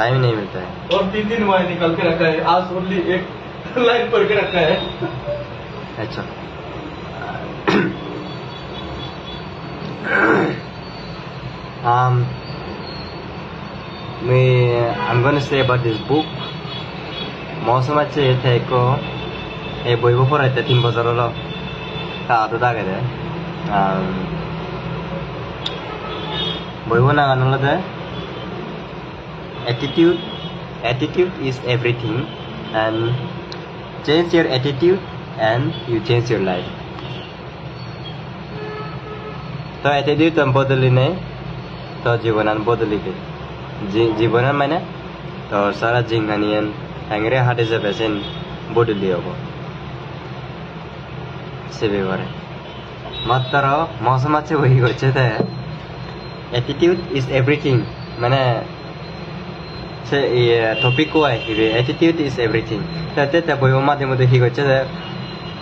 Time नहीं मिलता है। और 3 वाय निकाल के रखा है, आज ओनली एक लाइन पढ़ के रखा है। अच्छा I'm gonna say about this book. 머스마치 테이코 에 보이고 포라이테 팀 버저로로 다도 다게데 보이고 나가는데 attitude is everything, and change your attitude and you change your life. तो attitude तो बदलिने तो जीवनान बदलिके जीवनान माने तो सारा जिंगानियन हैंगरे हाटे से बेसेन बदली होगा सेवे बारे मात्र मौसम अच्छे वही होचे थे attitude is everything माने से ये टॉपिक को है कि attitude is everything ते बोयो माध्यम में देखी होचे थे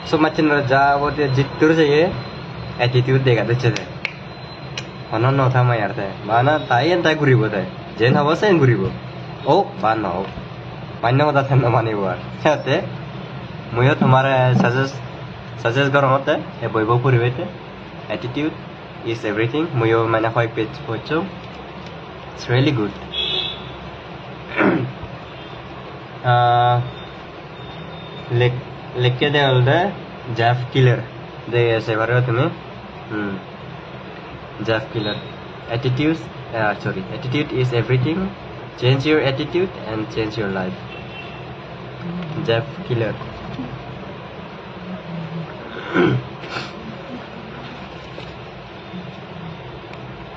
सो मच्छन जा वो ते जित्तुर से ये attitude देगा तो चले 어느 너 담아 야르데 마나 다이엔 다이 구리보 돼 제나 와센 구리보 ओ बानो मान्य होता था ना माने हुआ क्या होते मुझे तुम्हारा सजेस्ट करो होता है ये बोई पूरी बेटे attitude is everything मुझे मैंने फाइव पेज पहुँचो it's really good लेके दे अलदे जेफ किलर दे ऐसे बारे हो तुम्हें Jeff Killer. Attitude is everything. Change your attitude and change your life. Jeff Killer.